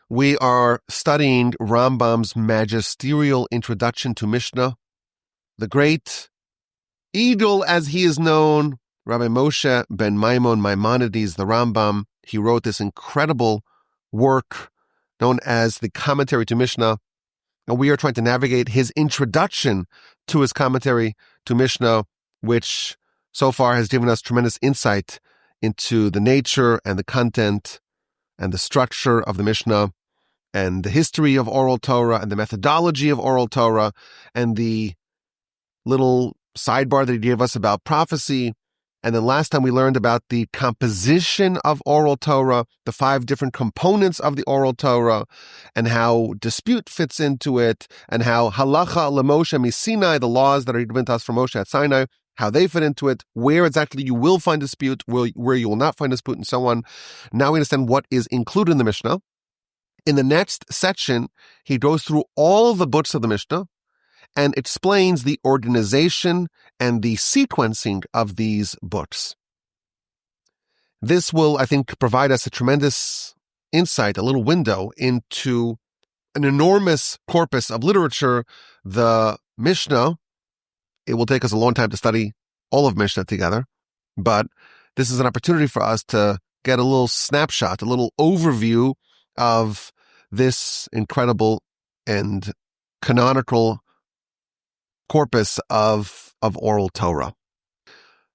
We are studying Rambam's magisterial introduction to Mishnah. The great Edel, as he is known, Rabbi Moshe ben Maimonides, the Rambam, he wrote this incredible work known as the commentary to Mishnah. And we are trying to navigate his introduction to his commentary to Mishnah, which so far has given us tremendous insight into the nature and the content and the structure of the Mishnah and the history of oral Torah and the methodology of oral Torah and the little sidebar that he gave us about prophecy. And then last time we learned about the composition of oral Torah, the 5 different components of the oral Torah, and how dispute fits into it, and how halacha lemoshe misinai, the laws that are given to us from Moshe at Sinai, how they fit into it, where exactly you will find dispute, where you will not find dispute, and so on. Now we understand what is included in the Mishnah. In the next section, he goes through all the books of the Mishnah and explains the organization and the sequencing of these books. This will, I think, provide us a tremendous insight, a little window into an enormous corpus of literature, the Mishnah. It will take us a long time to study all of Mishnah together, but this is an opportunity for us to get a little snapshot, a little overview of this incredible and canonical corpus of oral Torah.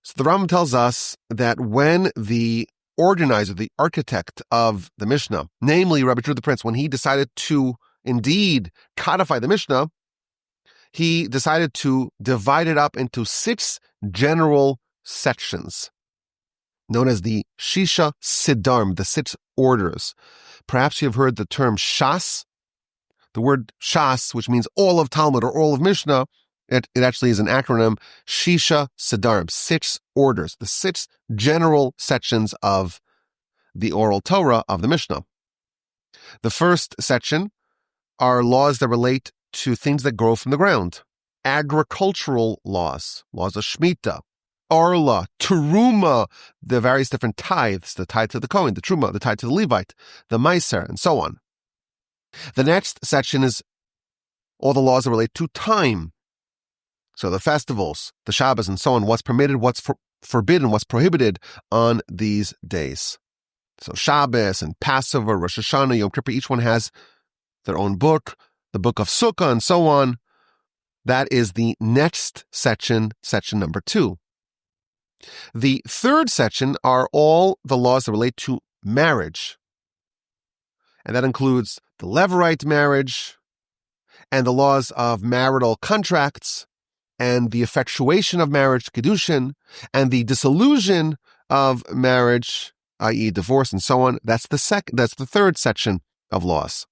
So the Rambam tells us that when the organizer, the architect of the Mishnah, namely Rabbi Judah the Prince, when he decided to indeed codify the Mishnah, he decided to divide it up into 6 general sections, known as the Shisha Sidarm, the 6 orders. Perhaps you have heard the term Shas. The word Shas, which means all of Talmud or all of Mishnah, it actually is an acronym, Shisha Sidarm, 6 orders, the 6 general sections of the oral Torah of the Mishnah. The first section are laws that relate to things that grow from the ground, agricultural laws, laws of Shemitah, Arla, Teruma, the various different tithes, the tithe to the Kohen, the Truma, the tithe to the Levite, the Meiser, and so on. The next section is all the laws that relate to time. So the festivals, the Shabbos, and so on, what's permitted, what's forbidden, what's prohibited on these days. So Shabbos and Passover, Rosh Hashanah, Yom Kippur, each one has their own book, the book of Sukkah, and so on. That is the next section, section number 2. The third section are all the laws that relate to marriage. And that includes the Levirate marriage and the laws of marital contracts and the effectuation of marriage, Kedushin, and the dissolution of marriage, i.e. divorce and so on. That's the third section of laws.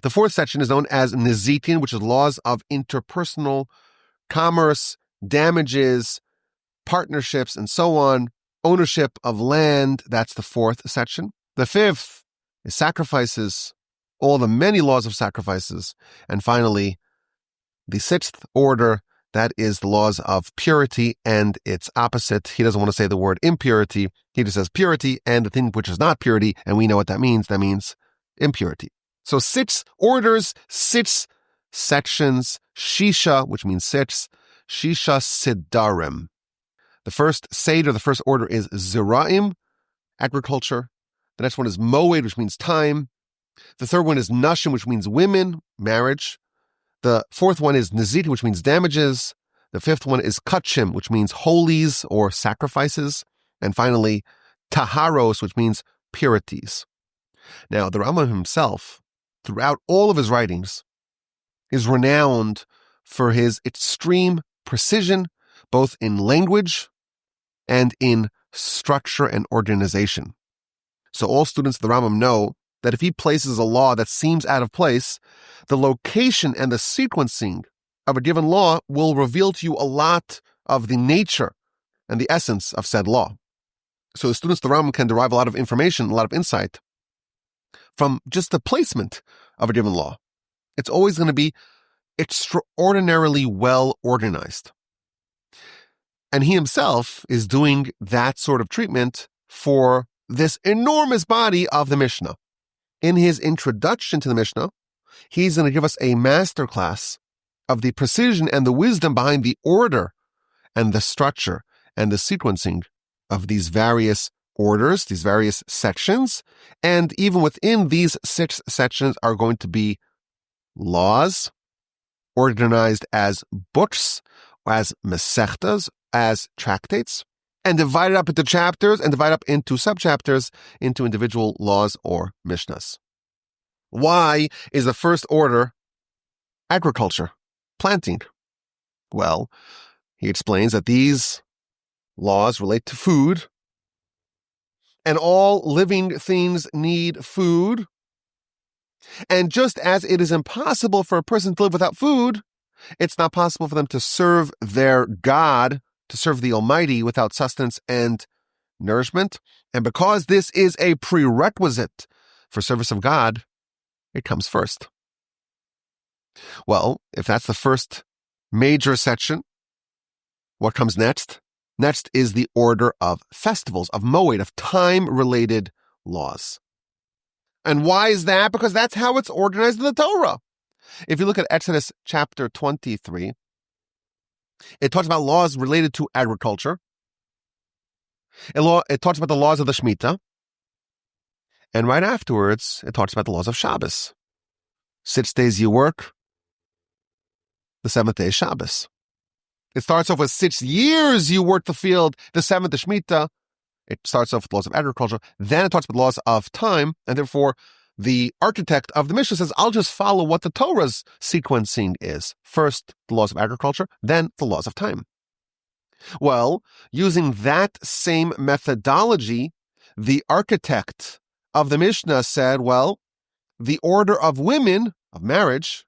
The fourth section is known as Nizikin, which is laws of interpersonal commerce, damages, partnerships, and so on, ownership of land. That's the fourth section. The fifth is sacrifices, all the many laws of sacrifices. And finally, the sixth order, that is the laws of purity and its opposite. He doesn't want to say the word impurity. He just says purity and the thing which is not purity, and we know what that means. That means impurity. So 6 orders, 6 sections, Shisha, which means 6, Shisha Sidarim. The first Seder, the first order is Ziraim, agriculture. The next one is Moed, which means time. The third one is Nashim, which means women, marriage. The fourth one is Nizit, which means damages. The fifth one is Kachim, which means holies or sacrifices. And finally, Taharos, which means purities. Now, the Rambam himself, throughout all of his writings, is renowned for his extreme precision, both in language and in structure and organization. So all students of the Rambam know that if he places a law that seems out of place, the location and the sequencing of a given law will reveal to you a lot of the nature and the essence of said law. So the students of the Rambam can derive a lot of information, a lot of insight from just the placement of a given law. It's always going to be extraordinarily well organized. And he himself is doing that sort of treatment for this enormous body of the Mishnah. in his introduction to the Mishnah, he's going to give us a masterclass of the precision and the wisdom behind the order and the structure and the sequencing of these various orders, these various sections. And even within these 6 sections are going to be laws organized as books, as mesechtas, as tractates, and divided up into chapters and divided up into subchapters into individual laws or mishnahs. Why is the first order agriculture, planting? Well, he explains that these laws relate to food, and all living things need food. And just as it is impossible for a person to live without food, it's not possible for them to serve their God, to serve the Almighty without sustenance and nourishment. And because this is a prerequisite for service of God, it comes first. Well, if that's the first major section, what comes next? Next is the order of festivals, of moed, of time-related laws. And why is that? Because that's how it's organized in the Torah. If you look at Exodus chapter 23, it talks about laws related to agriculture. It talks about the laws of the Shemitah. And right afterwards, it talks about the laws of Shabbos. 6 days you work, the 7th day is Shabbos. It starts off with 6 years you work the field, the 7th is Shemitah. It starts off with laws of agriculture. Then it talks about laws of time, and therefore the architect of the Mishnah says, I'll just follow what the Torah's sequencing is. First, the laws of agriculture, then the laws of time. Well, using that same methodology, the architect of the Mishnah said, well, the order of women, of marriage,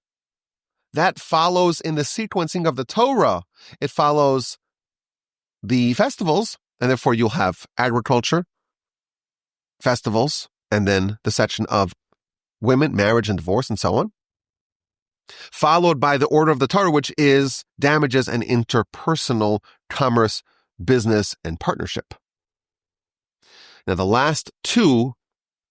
that follows in the sequencing of the Torah. It follows the festivals, and therefore you'll have agriculture, festivals, and then the section of women, marriage and divorce, and so on. Followed by the order of the Torah, which is damages and interpersonal commerce, business, and partnership. Now, the last 2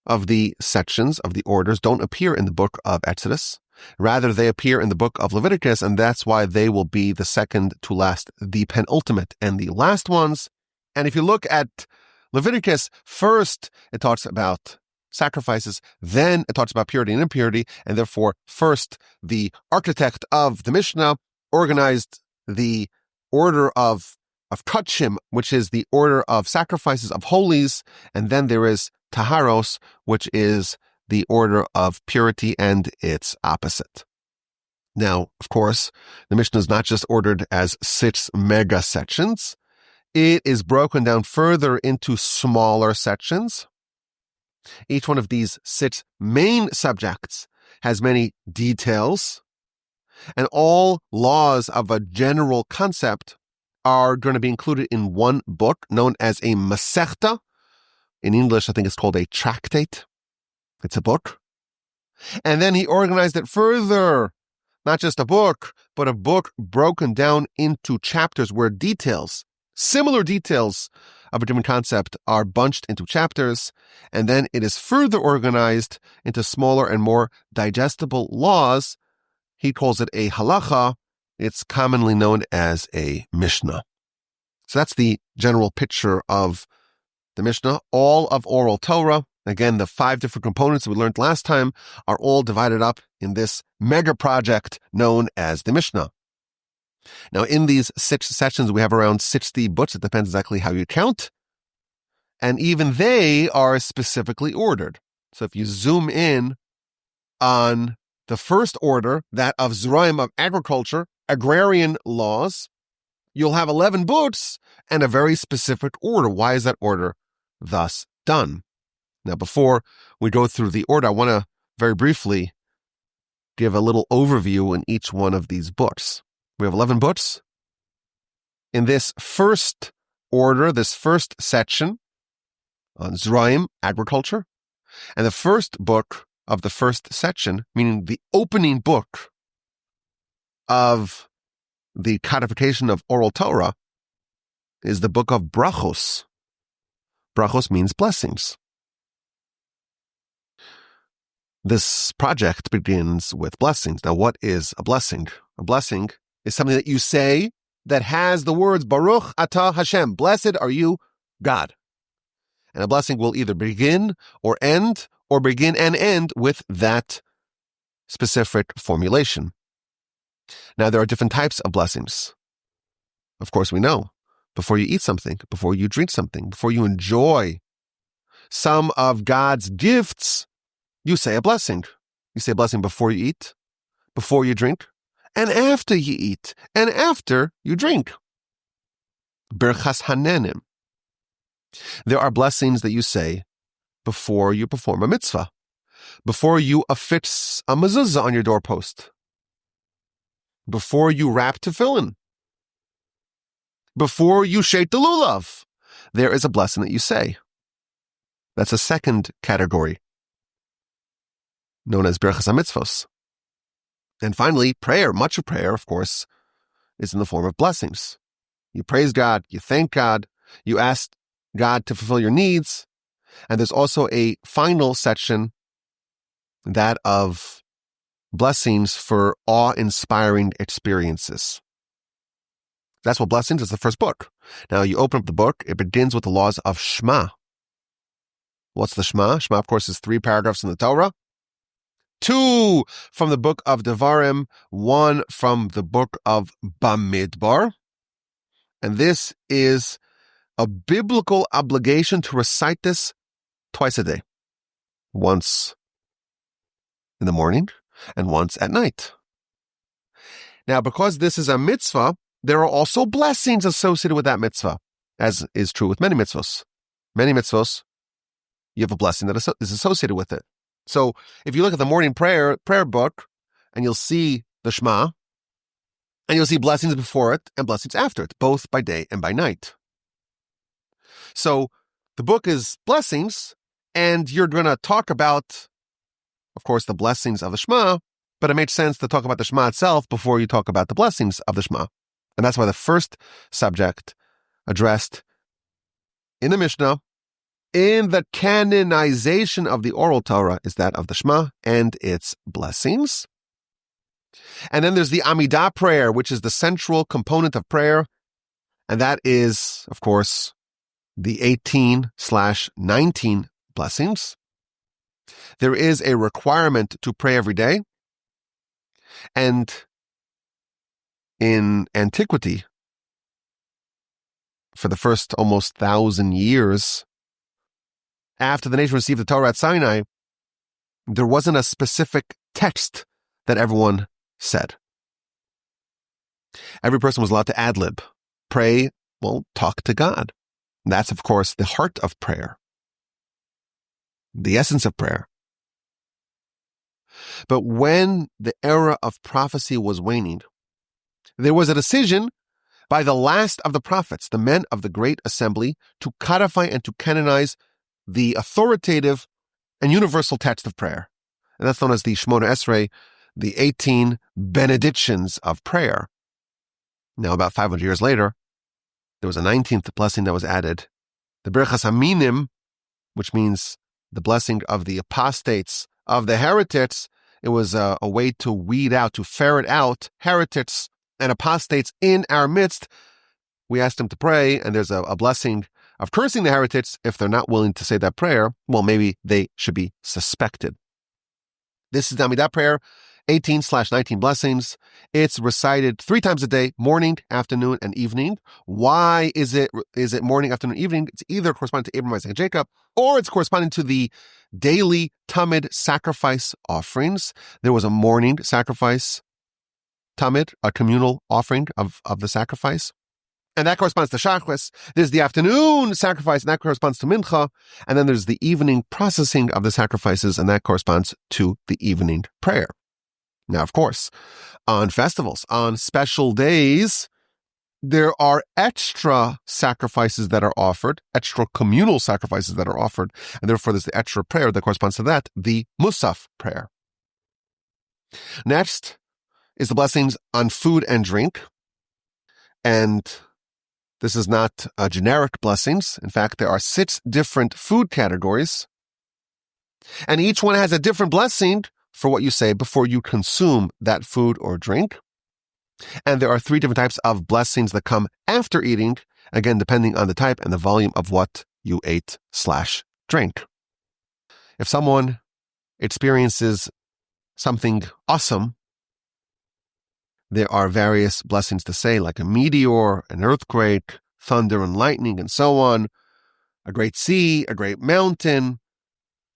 of the sections of the orders don't appear in the book of Exodus. Rather, they appear in the book of Leviticus, and that's why they will be the second to last, the penultimate and the last ones. And if you look at Leviticus, first it talks about sacrifices, then it talks about purity and impurity, and therefore first the architect of the Mishnah organized the order of kachim, which is the order of sacrifices, of holies, and then there is taharos, which is the order of purity and its opposite. Now, of course, the Mishnah is not just ordered as 6 mega sections. It is broken down further into smaller sections. Each one of these 6 main subjects has many details, and all laws of a general concept are going to be included in one book known as a masechta. In English, I think it's called a tractate. It's a book. And then he organized it further. Not just a book, but a book broken down into chapters where details, similar details of a different concept, are bunched into chapters. And then it is further organized into smaller and more digestible laws. He calls it a halacha. It's commonly known as a Mishnah. So that's the general picture of the Mishnah. All of oral Torah. Again, the 5 different components that we learned last time are all divided up in this mega project known as the Mishnah. Now, in these 6 sessions, we have around 60 books. It depends exactly how you count. And even they are specifically ordered. So if you zoom in on the first order, that of Zeraim, of agriculture, agrarian laws, you'll have 11 books and a very specific order. Why is that order thus done? Now, before we go through the order, I want to very briefly give a little overview in each one of these books. We have 11 books. In this first order, this first section on Zeraim, agriculture, and the first book of the first section, meaning the opening book of the codification of oral Torah, is the book of Brachos. Brachos means blessings. This project begins with blessings. Now, what is a blessing? A blessing is something that you say that has the words Baruch Atah Hashem, blessed are you, God. And a blessing will either begin or end, or begin and end with that specific formulation. Now, there are different types of blessings. Of course, we know. Before you eat something, before you drink something, before you enjoy some of God's gifts, you say a blessing. You say a blessing before you eat, before you drink, and after you eat, and after you drink. Birchas hanenim. There are blessings that you say before you perform a mitzvah, before you affix a mezuzah on your doorpost, before you wrap tefillin, before you shake the lulav. There is a blessing that you say. That's a second category, known as Birchas HaMitzvos. And finally, prayer. Much of prayer, of course, is in the form of blessings. You praise God, you thank God, you ask God to fulfill your needs, and there's also a final section, that of blessings for awe-inspiring experiences. That's what blessings is, the first book. Now, you open up the book, it begins with the laws of Shema. What's the Shema? Shema, of course, is 3 paragraphs in the Torah. 2 from the book of Devarim, 1 from the book of Bamidbar. And this is a biblical obligation to recite this twice a day. Once in the morning and once at night. Now, because this is a mitzvah, there are also blessings associated with that mitzvah, as is true with many mitzvahs. Many mitzvahs, you have a blessing that is associated with it. So if you look at the morning prayer book, and you'll see the Shema, and you'll see blessings before it and blessings after it, both by day and by night. So the book is blessings, and you're going to talk about, of course, the blessings of the Shema, but it makes sense to talk about the Shema itself before you talk about the blessings of the Shema. And that's why the first subject addressed in the Mishnah, in the canonization of the oral Torah, is that of the Shema and its blessings. And then there's the Amidah prayer, which is the central component of prayer. And that is, of course, the 18/19 blessings. There is a requirement to pray every day. And in antiquity, for the first almost 1,000 years, after the nation received the Torah at Sinai, there wasn't a specific text that everyone said. Every person was allowed to ad-lib, pray, talk to God. And that's, of course, the heart of prayer, the essence of prayer. But when the era of prophecy was waning, there was a decision by the last of the prophets, the men of the great assembly, to codify and to canonize the authoritative and universal text of prayer. And that's known as the Shemona Esrei, the 18 benedictions of prayer. Now, about 500 years later, there was a 19th blessing that was added, the Birchas Aminim, which means the blessing of the apostates, of the heretics. It was a way to weed out, to ferret out heretics and apostates in our midst. We asked them to pray, and there's a blessing of cursing the heretics. If they're not willing to say that prayer, maybe they should be suspected. This is the Amidah prayer, 18/19 blessings. It's recited 3 times a day, morning, afternoon, and evening. Why is it morning, afternoon, evening? It's either corresponding to Abraham, Isaac, and Jacob, or it's corresponding to the daily Tamid sacrifice offerings. There was a morning sacrifice, Tamid, a communal offering of the sacrifice. And that corresponds to Shachris. There's the afternoon sacrifice, and that corresponds to Mincha. And then there's the evening processing of the sacrifices, and that corresponds to the evening prayer. Now, of course, on festivals, on special days, there are extra sacrifices that are offered, extra communal sacrifices that are offered, and therefore there's the extra prayer that corresponds to that, the Musaf prayer. Next is the blessings on food and drink. And this is not generic blessings. In fact, there are 6 different food categories. And each one has a different blessing for what you say before you consume that food or drink. And there are 3 different types of blessings that come after eating, again, depending on the type and the volume of what you ate/drank. If someone experiences something awesome, there are various blessings to say, like a meteor, an earthquake, thunder and lightning, and so on, a great sea, a great mountain,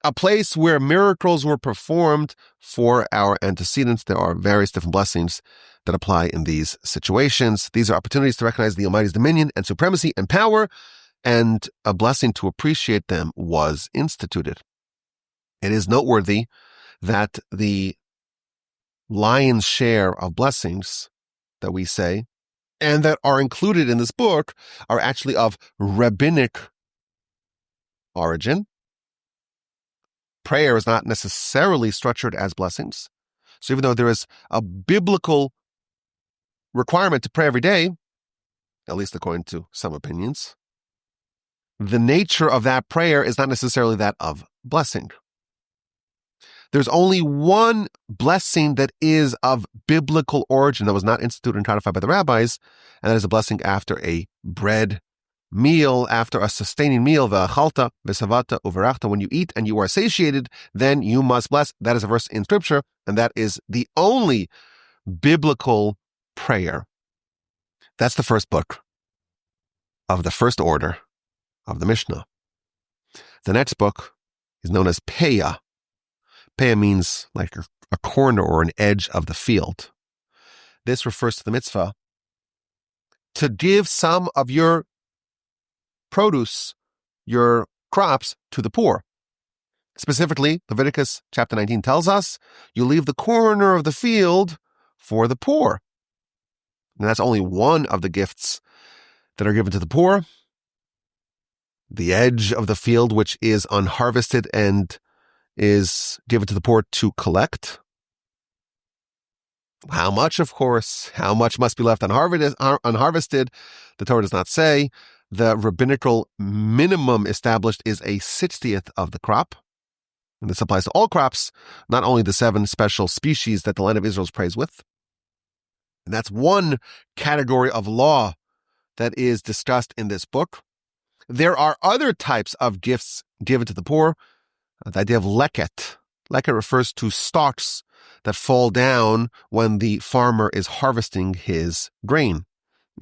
a place where miracles were performed for our antecedents. There are various different blessings that apply in these situations. These are opportunities to recognize the Almighty's dominion and supremacy and power, and a blessing to appreciate them was instituted. It is noteworthy that the lion's share of blessings that we say and that are included in this book are actually of rabbinic origin. Prayer is not necessarily structured as blessings. So even though there is a biblical requirement to pray every day, at least according to some opinions, the nature of that prayer is not necessarily that of blessing. There's only one blessing that is of biblical origin that was not instituted and codified by the rabbis, and that is a blessing after a bread meal, after a sustaining meal, v'achalta, v'savata, uvarachta. When you eat and you are satiated, then you must bless. That is a verse in Scripture, and that is the only biblical prayer. That's the first book of the first order of the Mishnah. The next book is known as Peah. Peah means like a corner or an edge of the field. This refers to the mitzvah to give some of your produce, your crops, to the poor. Specifically, Leviticus chapter 19 tells us, you leave the corner of the field for the poor. And that's only one of the gifts that are given to the poor. The edge of the field, which is unharvested and is given to the poor to collect. How much, of course? How much must be left unharvested? The Torah does not say. The rabbinical minimum established is a 60th of the crop. And this applies to all crops, not only the 7 special species that the land of Israel is praised with. And that's one category of law that is discussed in this book. There are other types of gifts given to the poor. The idea of leket. Leket refers to stalks that fall down when the farmer is harvesting his grain.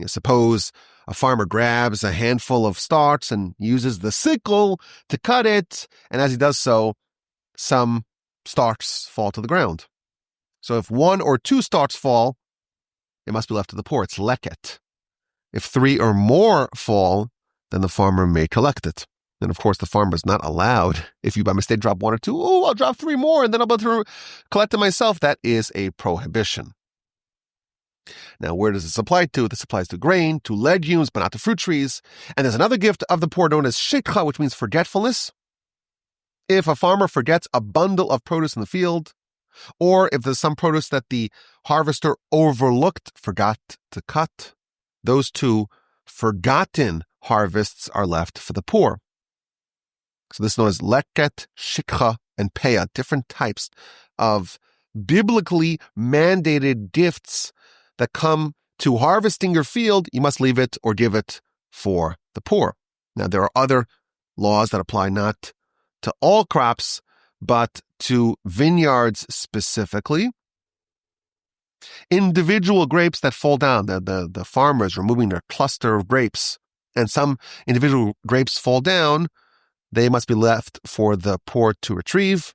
Suppose a farmer grabs a handful of stalks and uses the sickle to cut it, and as he does so, some stalks fall to the ground. So if 1 or 2 stalks fall, it must be left to the poor. It's leket. If 3 or more fall, then the farmer may collect it. And of course, the farmer is not allowed, if you by mistake drop 1 or 2, I'll drop 3 more and then I'll be able to collect it myself. That is a prohibition. Now, where does this apply to? This applies to grain, to legumes, but not to fruit trees. And there's another gift of the poor known as shikha, which means forgetfulness. If a farmer forgets a bundle of produce in the field, or if there's some produce that the harvester overlooked, forgot to cut, those 2 forgotten harvests are left for the poor. So this is known as leket, shikha, and peah, different types of biblically mandated gifts that come to harvesting your field. You must leave it or give it for the poor. Now, there are other laws that apply not to all crops, but to vineyards specifically. Individual grapes that fall down, the farmers removing their cluster of grapes, and some individual grapes fall down, they must be left for the poor to retrieve.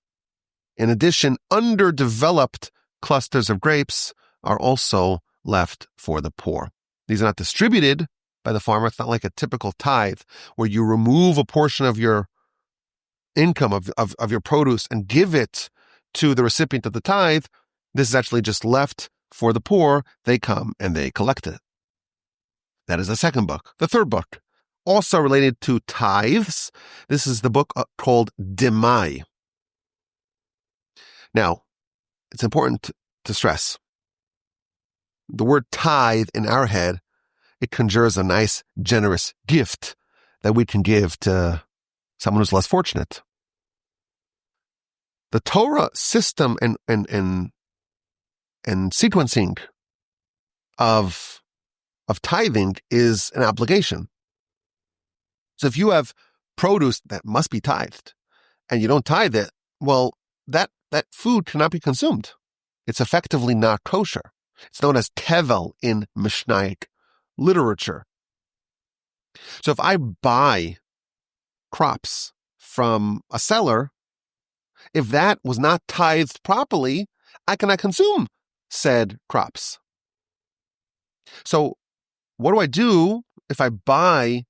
In addition, underdeveloped clusters of grapes are also left for the poor. These are not distributed by the farmer. It's not like a typical tithe where you remove a portion of your income, of your produce, and give it to the recipient of the tithe. This is actually just left for the poor. They come and they collect it. That is the second book. The third book, also related to tithes. This is the book called Demai. Now, it's important to stress, the word tithe in our head, it conjures a nice, generous gift that we can give to someone who's less fortunate. The Torah system and sequencing of tithing is an obligation. So if you have produce that must be tithed and you don't tithe it, well, that food cannot be consumed. It's effectively not kosher. It's known as tevel in Mishnaic literature. So if I buy crops from a seller, if that was not tithed properly, I cannot consume said crops. So what do I do if I buy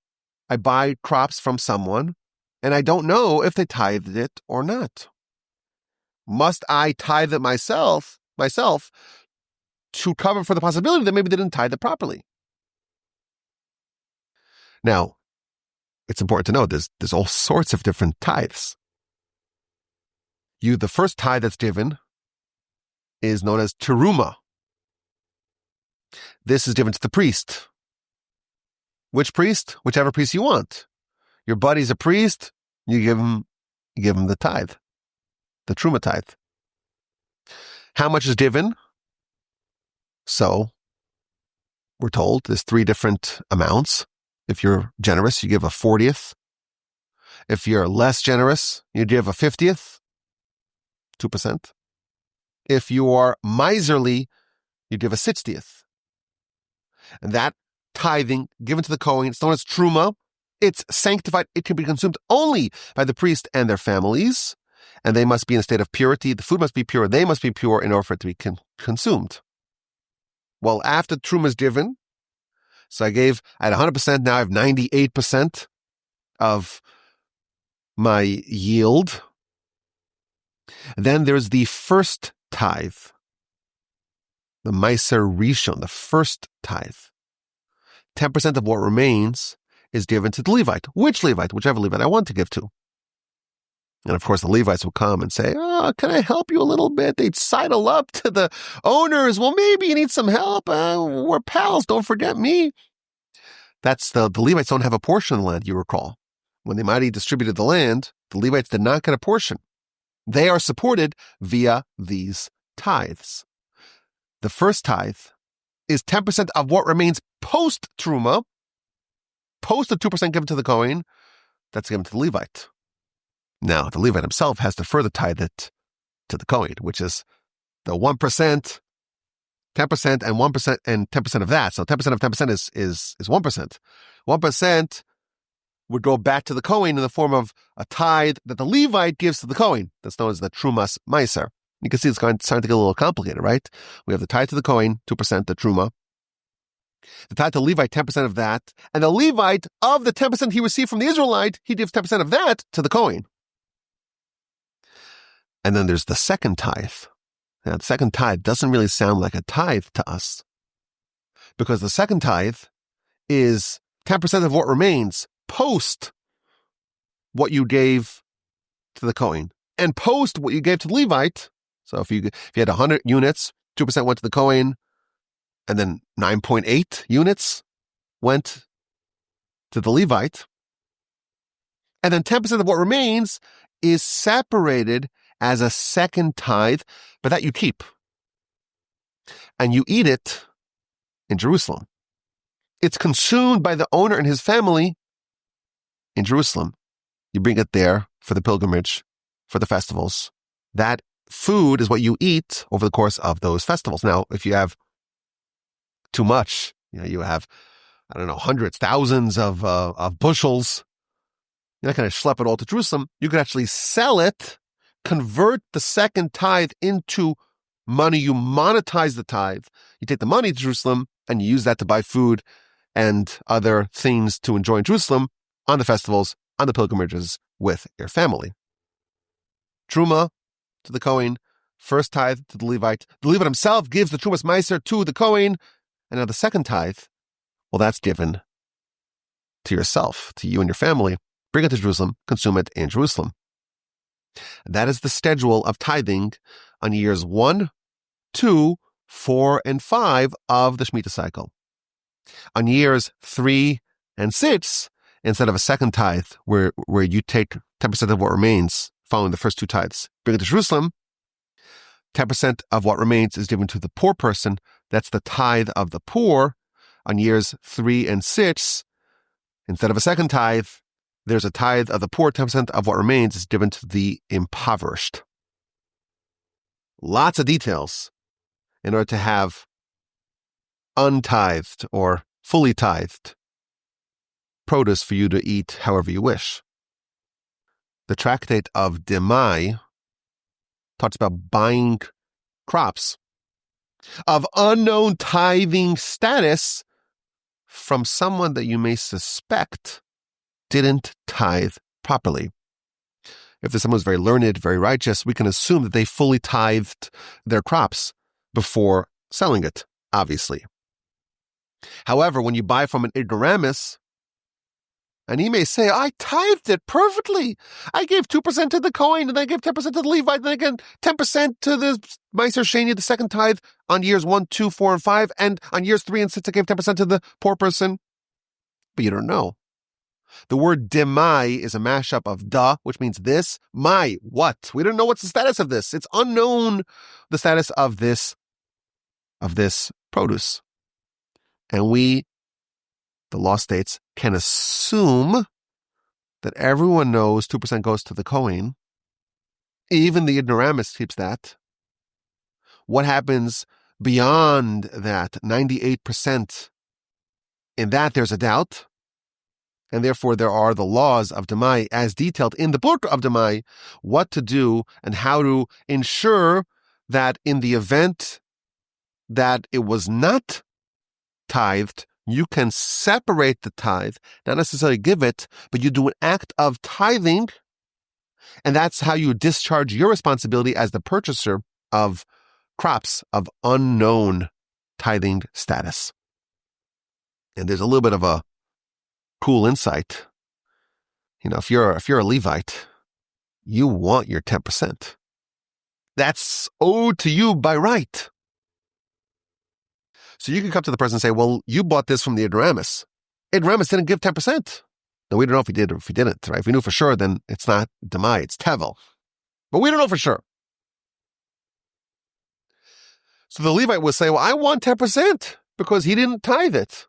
crops from someone and I don't know if they tithed it or not? Must I tithe it myself to cover for the possibility that maybe they didn't tithe it properly? Now, it's important to know there's all sorts of different tithes. The first tithe that's given is known as teruma. This is given to the priest. Which priest? Whichever priest you want. Your buddy's a priest, you give him the tithe, the truma tithe. How much is given? So, we're told there's 3 different amounts. If you're generous, you give a 40th. If you're less generous, you give a 50th, 2%. If you are miserly, you give a 60th. And that tithing given to the Kohen, it's known as truma. It's sanctified. It can be consumed only by the priest and their families. And they must be in a state of purity. The food must be pure. They must be pure in order for it to be consumed. Well, after truma is given, so I had 100%, now I have 98% of my yield. Then there's the first tithe, the Meiser Rishon, the first tithe. 10% of what remains is given to the Levite. Which Levite? Whichever Levite I want to give to. And of course, the Levites will come and say, can I help you a little bit? They'd sidle up to the owners. Well, maybe you need some help. We're pals. Don't forget me. That's the Levites don't have a portion of the land, you recall. When the mighty distributed the land, the Levites did not get a portion. They are supported via these tithes. The first tithe is 10% of what remains post-truma, post the 2% given to the Kohen, that's given to the Levite. Now, the Levite himself has to further tithe it to the Kohen, which is the 1%, 10% and 1% and 10% of that. So 10% of 10% is 1%. 1% would go back to the Kohen in the form of a tithe that the Levite gives to the Kohen. That's known as the Trumas Meiser. You can see it's starting to get a little complicated, right? We have the tithe to the Kohen, 2%, the Truma. The tithe to the Levite, 10% of that. And the Levite, of the 10% he received from the Israelite, he gives 10% of that to the Kohen. And then there's the second tithe. Now, the second tithe doesn't really sound like a tithe to us, because the second tithe is 10% of what remains post what you gave to the Kohen and post what you gave to the Levite. So if you had 100 units, 2% went to the Kohen, and then 9.8 units went to the Levite. And then 10% of what remains is separated as a second tithe, but that you keep. And you eat it in Jerusalem. It's consumed by the owner and his family in Jerusalem. You bring it there for the pilgrimage, for the festivals. That food is what you eat over the course of those festivals. Now, if you have too much, you have, hundreds, thousands of bushels, you're not going to schlep it all to Jerusalem. You could actually sell it, convert the second tithe into money. You monetize the tithe. You take the money to Jerusalem and you use that to buy food and other things to enjoy in Jerusalem on the festivals, on the pilgrimages with your family. Truma to the Kohen, first tithe to the Levite. The Levite himself gives the Trumas Meiser to the Kohen. And now the second tithe, well, that's given to yourself, to you and your family. Bring it to Jerusalem, consume it in Jerusalem. That is the schedule of tithing on years 1, 2, 4, and 5 of the Shemitah cycle. On years 3 and 6, instead of a second tithe where you take 10% of what remains following the first two tithes. Bring it to Jerusalem, 10% of what remains is given to the poor person. That's the tithe of the poor. On years 3 and 6, instead of a second tithe, there's a tithe of the poor. 10% of what remains is given to the impoverished. Lots of details in order to have untithed or fully tithed produce for you to eat however you wish. The tractate of Demai talks about buying crops of unknown tithing status from someone that you may suspect didn't tithe properly. If there's someone who's very learned, very righteous, we can assume that they fully tithed their crops before selling it, obviously. However, when you buy from an ignoramus, and he may say, I tithed it perfectly. I gave 2% to the Kohen, and I gave 10% to the Levite, and I gave 10% to the Meiser Sheni, the second tithe, on years 1, 2, 4, and 5, and on years 3 and 6, I gave 10% to the poor person. But you don't know. The word demai is a mashup of da, which means this, mai, what? We don't know what's the status of this. It's unknown, the status of this produce. And we, the law states, can assume that everyone knows 2% goes to the Kohen. Even the ignoramus keeps that. What happens beyond that, 98%, in that there's a doubt. And therefore there are the laws of Demai as detailed in the book of Demai, what to do and how to ensure that in the event that it was not tithed, you can separate the tithe, not necessarily give it, but you do an act of tithing, and that's how you discharge your responsibility as the purchaser of crops of unknown tithing status. And there's a little bit of a cool insight. If you're a Levite, you want your 10%. That's owed to you by right. So you can come to the person and say, well, you bought this from the ignoramus. Ignoramus didn't give 10%. Now, we don't know if he did or if he didn't, right? If we knew for sure, then it's not Demai, it's Tevel. But we don't know for sure. So the Levite would say, well, I want 10% because he didn't tithe it.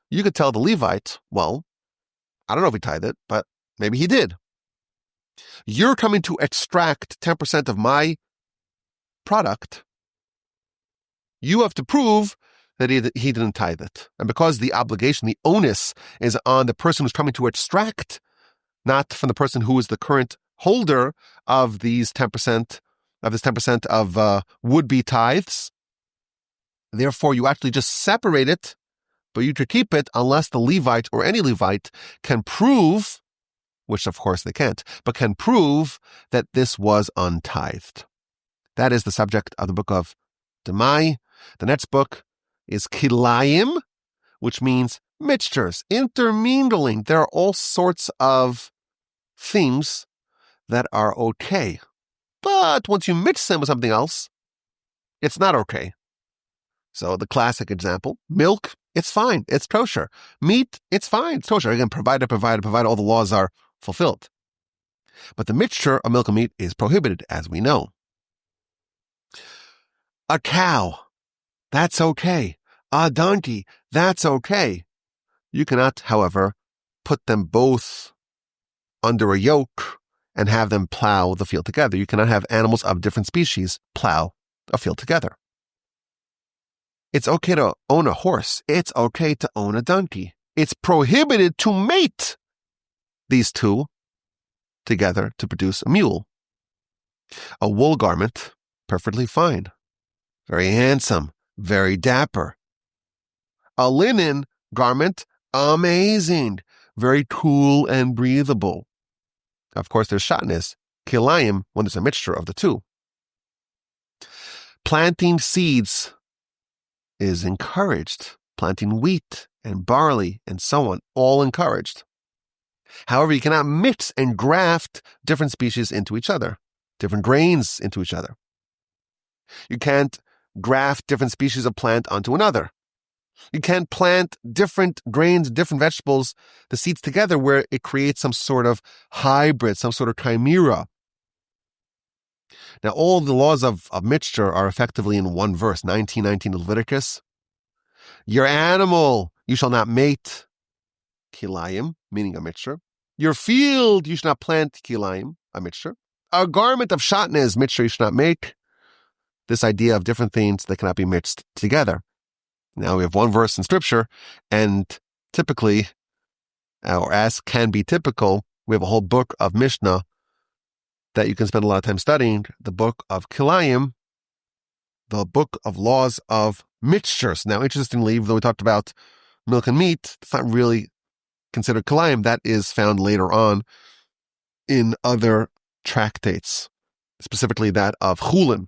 You could tell the Levite, well, I don't know if he tithed it, but maybe he did. You're coming to extract 10% of my product. You have to prove that he didn't tithe it. And because the obligation, the onus, is on the person who's coming to extract, not from the person who is the current holder of these 10%, of this 10% of would-be tithes, therefore you actually just separate it, but you could keep it unless the Levite or any Levite can prove, which of course they can't, but can prove that this was untithed. That is the subject of the book of Demai. The next book is Kilayim, which means mixtures, intermingling. There are all sorts of things that are okay. But once you mix them with something else, it's not okay. So the classic example, milk, it's fine. It's kosher. Meat, it's fine. It's kosher. Again, provided all the laws are fulfilled. But the mixture of milk and meat is prohibited, as we know. A cow, that's okay. A donkey, that's okay. You cannot, however, put them both under a yoke and have them plow the field together. You cannot have animals of different species plow a field together. It's okay to own a horse. It's okay to own a donkey. It's prohibited to mate these two together to produce a mule. A wool garment, perfectly fine. Very handsome, very dapper. A linen garment, amazing, very cool and breathable. Of course, there's shatnez, kilayim, when there's a mixture of the two. Planting seeds is encouraged. Planting wheat and barley and so on, all encouraged. However, you cannot mix and graft different species into each other, different grains into each other. You can't graft different species of plant onto another. You can't plant different grains, different vegetables, the seeds together where it creates some sort of hybrid, some sort of chimera. Now, all the laws of mixture are effectively in one verse, 19:19 of Leviticus. Your animal, you shall not mate, kilayim, meaning a mixture. Your field, you should not plant, kilayim, a mixture. A garment of shatnez, mixture you should not make. This idea of different things that cannot be mixed together. Now we have one verse in Scripture, and typically, or as can be typical, we have a whole book of Mishnah that you can spend a lot of time studying, the book of Kilayim, the book of laws of mixtures. Now, interestingly, even though we talked about milk and meat, it's not really considered Kilayim. That is found later on in other tractates, specifically that of Chulin,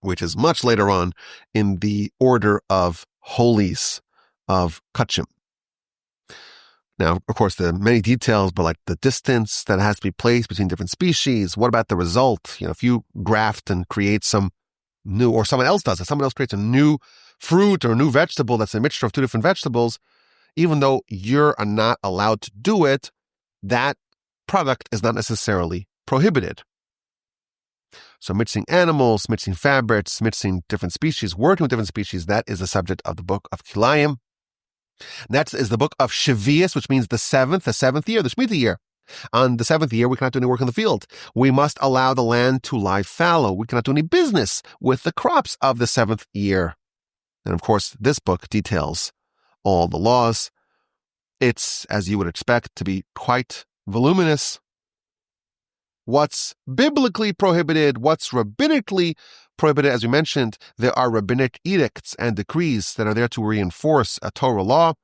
which is much later on in the order of holies of Kachim. Now, of course, there are many details, but like the distance that has to be placed between different species. What about the result? If you graft and create some new, or someone else does it, someone else creates a new fruit or a new vegetable that's a mixture of two different vegetables, even though you're not allowed to do it, that product is not necessarily prohibited. So mixing animals, mixing fabrics, mixing different species, working with different species, that is the subject of the book of Kilayim. Next is the book of Shavias, which means the seventh year, the Shemitah year. On the seventh year, we cannot do any work in the field. We must allow the land to lie fallow. We cannot do any business with the crops of the seventh year. And of course, this book details all the laws. It's, as you would expect, to be quite voluminous. What's biblically prohibited, what's rabbinically prohibited, as we mentioned, there are rabbinic edicts and decrees that are there to reinforce a Torah law.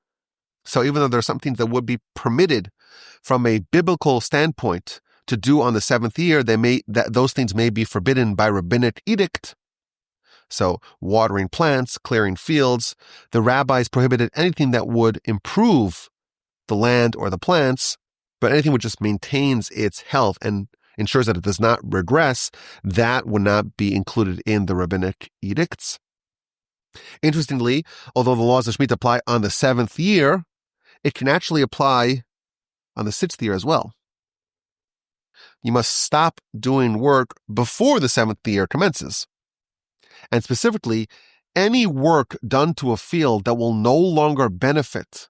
So even though there are some things that would be permitted from a biblical standpoint to do on the seventh year, those things may be forbidden by rabbinic edict. So watering plants, clearing fields, the rabbis prohibited anything that would improve the land or the plants, but anything which just maintains its health and ensures that it does not regress, that would not be included in the rabbinic edicts. Interestingly, although the laws of Shemitah apply on the seventh year, it can actually apply on the sixth year as well. You must stop doing work before the seventh year commences. And specifically, any work done to a field that will no longer benefit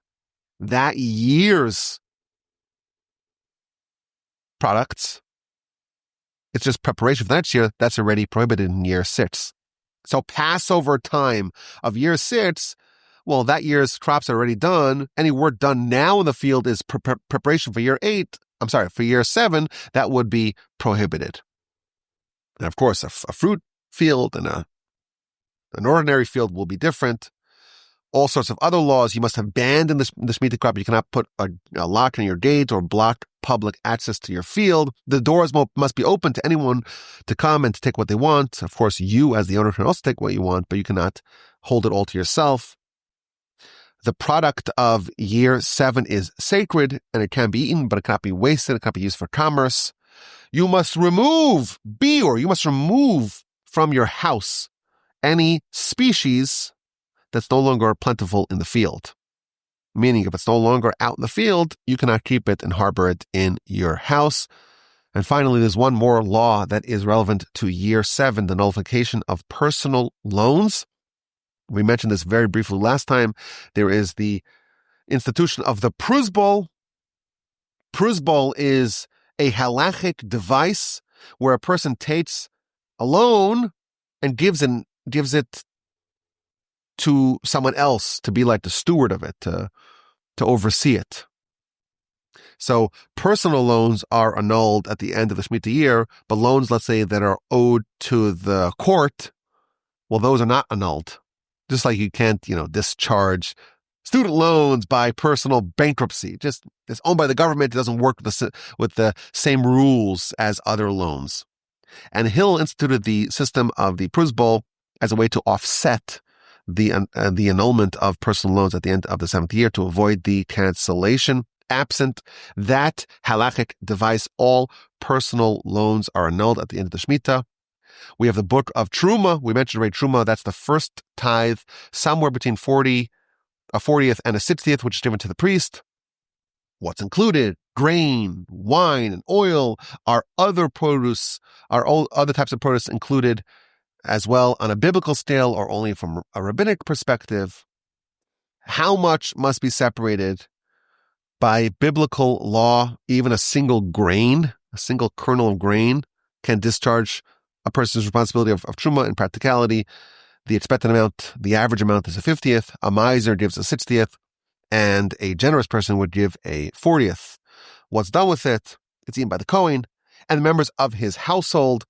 that year's products, it's just preparation for the next year, that's already prohibited in year 6. So Passover time of year 6, well, that year's crops are already done. Any work done now in the field is preparation for for year 7, that would be prohibited. And of course, a fruit field and an ordinary field will be different. All sorts of other laws. You must abandon the Shemitah crop. You cannot put a lock on your gate or block public access to your field. The doors must be open to anyone to come and to take what they want. Of course, you as the owner can also take what you want, but you cannot hold it all to yourself. The product of year 7 is sacred and it can be eaten, but it cannot be wasted. It cannot be used for commerce. You must remove from your house any species that's no longer plentiful in the field. Meaning, if it's no longer out in the field, you cannot keep it and harbor it in your house. And finally, there's one more law that is relevant to year 7, the nullification of personal loans. We mentioned this very briefly last time. There is the institution of the pruzbol. Pruzbol is a halachic device where a person takes a loan and gives it to someone else to be like the steward of it, to oversee it. So personal loans are annulled at the end of the Shemitah year, but loans, let's say, that are owed to the court, well, those are not annulled. Just like you can't, discharge student loans by personal bankruptcy. Just it's owned by the government. It doesn't work with the same rules as other loans. And Hill instituted the system of the pruzbol as a way to offset the annulment of personal loans at the end of the 7th year to avoid the cancellation. Absent that halachic device, all personal loans are annulled at the end of the Shemitah. We have the book of Truma. We mentioned already Truma. That's the first tithe, somewhere between a 40th and a 60th, which is given to the priest. What's included? grain, wine, and oil, are other produce, are all other types of produce included as well on a biblical scale or only from a rabbinic perspective? How much must be separated by biblical law? Even a single grain, a single kernel of grain can discharge a person's responsibility of truma in practicality. The expected amount, the average amount, is a 50th. A miser gives a 60th, and a generous person would give a 40th. What's done with it? It's eaten by the Kohen and the members of his household.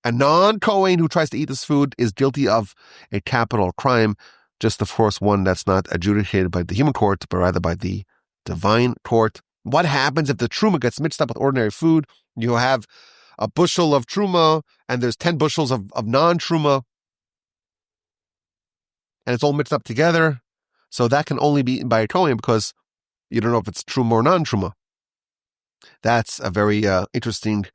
A non-Kohen who tries to eat this food is guilty of a capital crime, just of course one that's not adjudicated by the human court, but rather by the divine court. What happens if the truma gets mixed up with ordinary food? You have a bushel of truma and there's 10 bushels of non-truma, and it's all mixed up together. So that can only be eaten by a Kohen because you don't know if it's truma or non-truma. That's a very interesting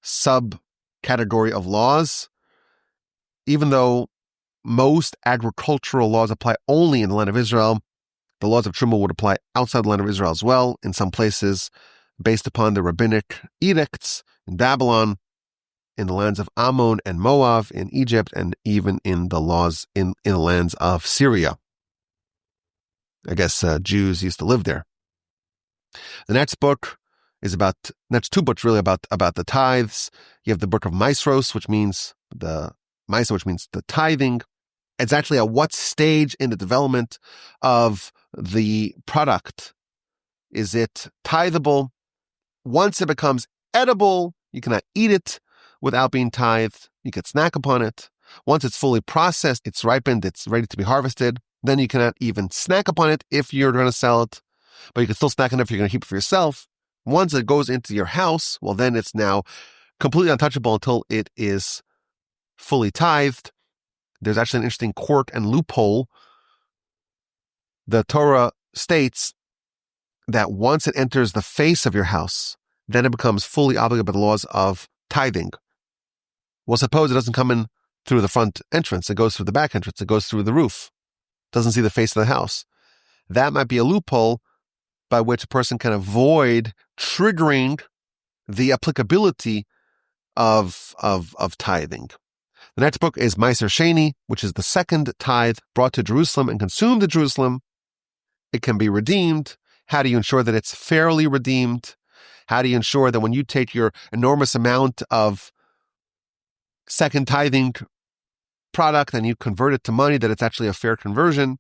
subcategory of laws. Even though most agricultural laws apply only in the land of Israel, the laws of truma would apply outside the land of Israel as well, in some places based upon the rabbinic edicts in Babylon, in the lands of Ammon and Moab, in Egypt, and even in the laws in the lands of Syria. I guess Jews used to live there. The next two books really about the tithes. You have the book of Maasros, which means the tithing. It's actually at what stage in the development of the product is it tithable. Once it becomes edible, you cannot eat it without being tithed. You can snack upon it. Once it's fully processed, it's ripened, it's ready to be harvested, then you cannot even snack upon it if you're going to sell it, but you can still snack on it if you're going to keep it for yourself. Once it goes into your house, well, then it's now completely untouchable until it is fully tithed. There's actually an interesting quirk and loophole. The Torah states that once it enters the face of your house, then it becomes fully obligated by the laws of tithing. Well, suppose it doesn't come in through the front entrance. It goes through the back entrance. It goes through the roof. Doesn't see the face of the house. That might be a loophole by which a person can avoid triggering the applicability of tithing. The next book is Meiser Sheni, which is the second tithe brought to Jerusalem and consumed in Jerusalem. It can be redeemed. How do you ensure that it's fairly redeemed? How do you ensure that when you take your enormous amount of second tithing product and you convert it to money, that it's actually a fair conversion?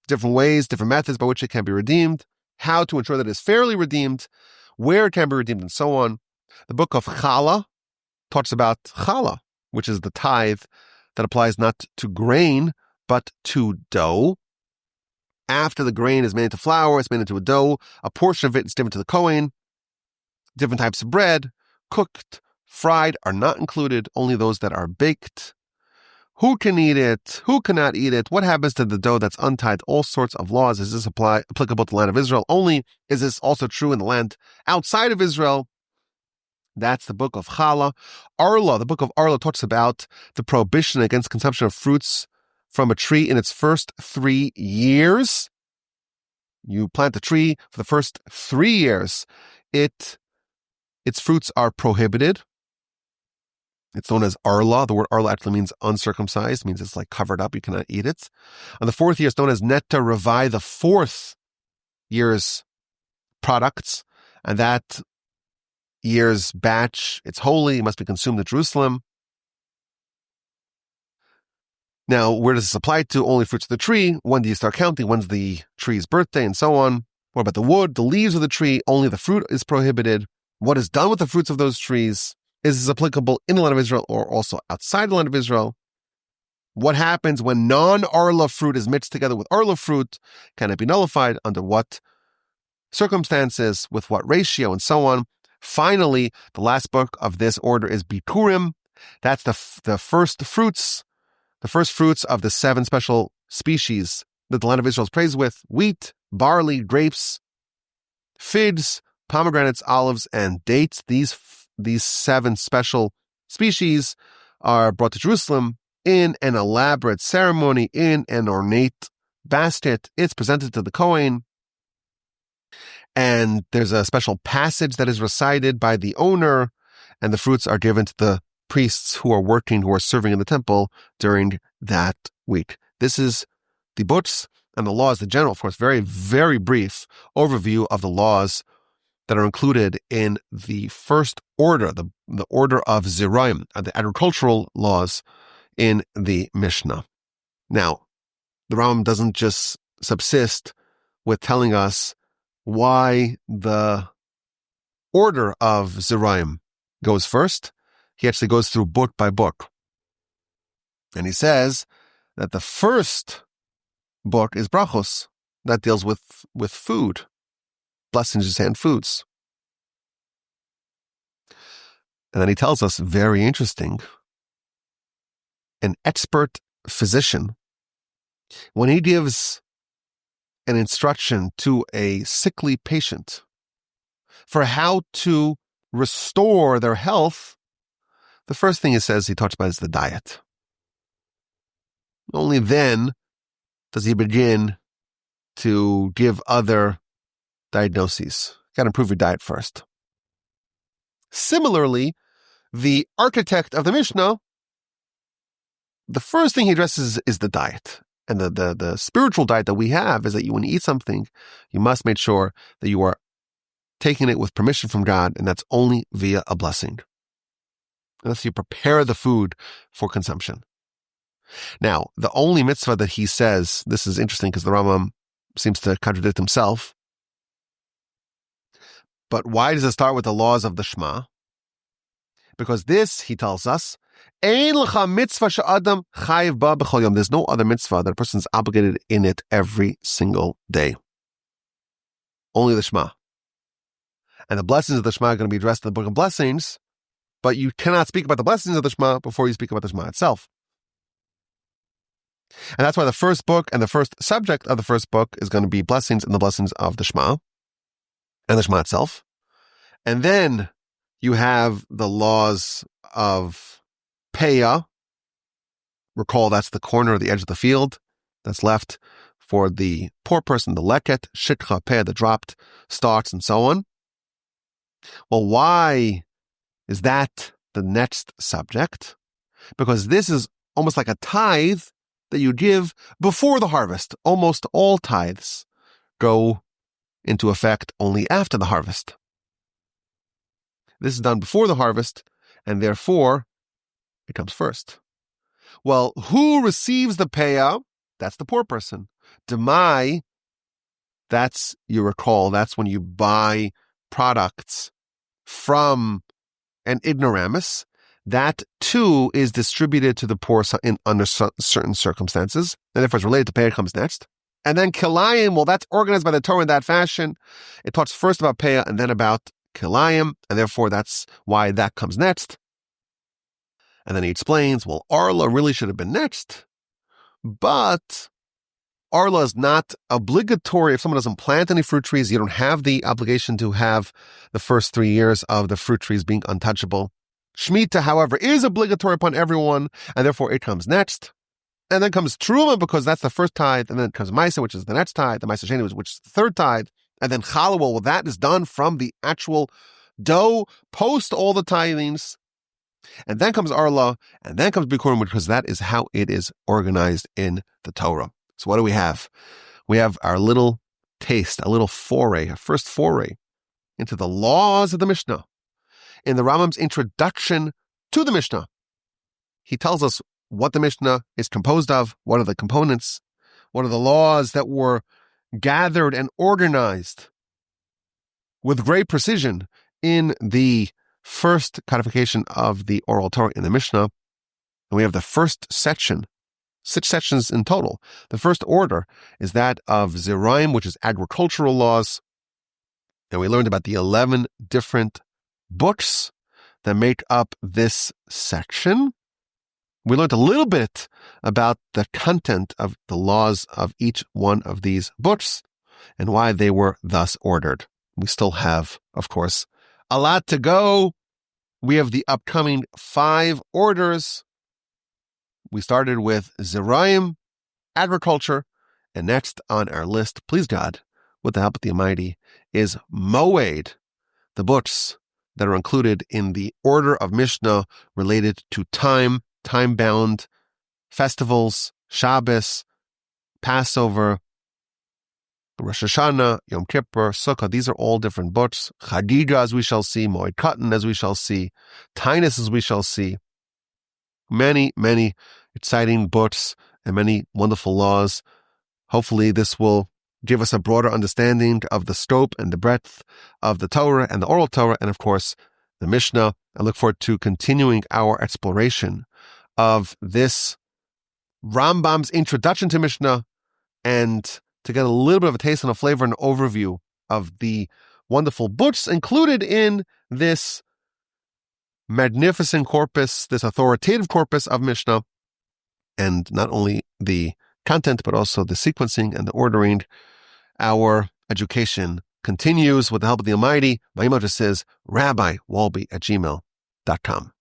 Different ways, different methods by which it can be redeemed. How to ensure that it's fairly redeemed, where it can be redeemed, and so on. The book of Challah talks about Challah, which is the tithe that applies not to grain, but to dough. After the grain is made into flour, it's made into a dough. A portion of it is given to the Kohen. Different types of bread, cooked, fried, are not included, only those that are baked. Who can eat it? Who cannot eat it? What happens to the dough that's untithed? All sorts of laws. Is this applicable to the land of Israel only? Is this also true in the land outside of Israel? That's the book of Challah. Arla, the book of Arla talks about the prohibition against consumption of fruits from a tree in its first 3 years. You plant a tree for the first 3 years. Its fruits are prohibited. It's known as Arla. The word Arla actually means uncircumcised, means it's like covered up. You cannot eat it. On the 4th year, it's known as Netta Revai, the 4th year's products. And that year's batch, it's holy, it must be consumed at Jerusalem. Now, where does this apply to? Only fruits of the tree. When do you start counting? When's the tree's birthday and so on? What about the wood, the leaves of the tree? Only the fruit is prohibited. What is done with the fruits of those trees? Is this applicable in the land of Israel or also outside the land of Israel? What happens when non-Arla fruit is mixed together with Arla fruit? Can it be nullified? Under what circumstances? With what ratio? And so on. Finally, the last book of this order is Bikurim. That's the first fruits. The first fruits of the 7 special species that the land of Israel is praised with: wheat, barley, grapes, figs, pomegranates, olives, and dates. These 7 special species are brought to Jerusalem in an elaborate ceremony, in an ornate basket. It's presented to the Kohen. And there's a special passage that is recited by the owner, and the fruits are given to the priests who are working, who are serving in the temple during that week. This is the butz and the laws, the general, of course, very, very brief overview of the laws that are included in the first order, the order of Zeraim, the agricultural laws in the Mishnah. Now, the Rambam doesn't just subsist with telling us why the order of Zeraim goes first. He actually goes through book by book. And he says that the first book is brachos, that deals with food, blessings and foods. And then he tells us, very interesting, an expert physician, when he gives an instruction to a sickly patient for how to restore their health, the first thing he talks about is the diet. Only then does he begin to give other diagnoses. Got to improve your diet first. Similarly, the architect of the Mishnah, the first thing he addresses is the diet. And the spiritual diet that we have is that when you eat something, you must make sure that you are taking it with permission from God, and that's only via a blessing. Unless you prepare the food for consumption. Now, the only mitzvah that he says, this is interesting because the Rambam seems to contradict himself. But why does it start with the laws of the Shema? Because this, he tells us, there's no other mitzvah that a person is obligated in it every single day. Only the Shema. And the blessings of the Shema are going to be addressed in the Book of Blessings, but you cannot speak about the blessings of the Shema before you speak about the Shema itself. And that's why the first book and the first subject of the first book is going to be blessings and the blessings of the Shema and the Shema itself. And then you have the laws of Peah. Recall that's the corner or the edge of the field that's left for the poor person, the leket, shikha, Peah, the dropped stalks, and so on. Well, why is that the next subject? Because this is almost like a tithe that you give before the harvest. Almost all tithes go into effect only after the harvest. This is done before the harvest, and therefore it comes first. Well, who receives the Peah? That's the poor person. Demai, that's, you recall, that's when you buy products from an ignoramus. That too is distributed to the poor under certain circumstances, and therefore it's related to Peah, comes next. And then Kilayim, well, that's organized by the Torah in that fashion. It talks first about Peah and then about Kilayim, and therefore that's why that comes next. And then he explains, well, Arla really should have been next, but Arla is not obligatory. If someone doesn't plant any fruit trees, you don't have the obligation to have the first 3 years of the fruit trees being untouchable. Shemitah, however, is obligatory upon everyone, and therefore it comes next. And then comes Truma, because that's the first tithe, and then comes Maisa, which is the next tithe, the Maisa Sheni, which is the third tithe, and then Challah, well, that is done from the actual dough, post all the tithings, and then comes Arla, and then comes Bikurim, because that is how it is organized in the Torah. So what do we have? We have our little taste, a little foray, a first foray into the laws of the Mishnah. In the Rambam's introduction to the Mishnah, he tells us what the Mishnah is composed of, what are the components, what are the laws that were gathered and organized with great precision in the first codification of the oral Torah in the Mishnah. And we have the first section, 6 sections in total. The first order is that of Zeraim, which is agricultural laws. And we learned about the 11 different books that make up this section. We learned a little bit about the content of the laws of each one of these books and why they were thus ordered. We still have, of course, a lot to go. We have the upcoming 5 orders. We started with Zeraim, agriculture, and next on our list, please God, with the help of the Almighty, is Moed, the books that are included in the order of Mishnah related to time-bound festivals, Shabbos, Passover, Rosh Hashanah, Yom Kippur, Sukkah. These are all different books. Chadija, as we shall see, Moed Katan, as we shall see, Tainus, as we shall see. Many, many exciting books and many wonderful laws. Hopefully this will give us a broader understanding of the scope and the breadth of the Torah and the oral Torah, and of course, the Mishnah. I look forward to continuing our exploration of this Rambam's introduction to Mishnah, and to get a little bit of a taste and a flavor and overview of the wonderful books included in this magnificent corpus, this authoritative corpus of Mishnah, and not only the content, but also the sequencing and the ordering. Our education continues with the help of the Almighty. My email address is rabbiwalby@gmail.com.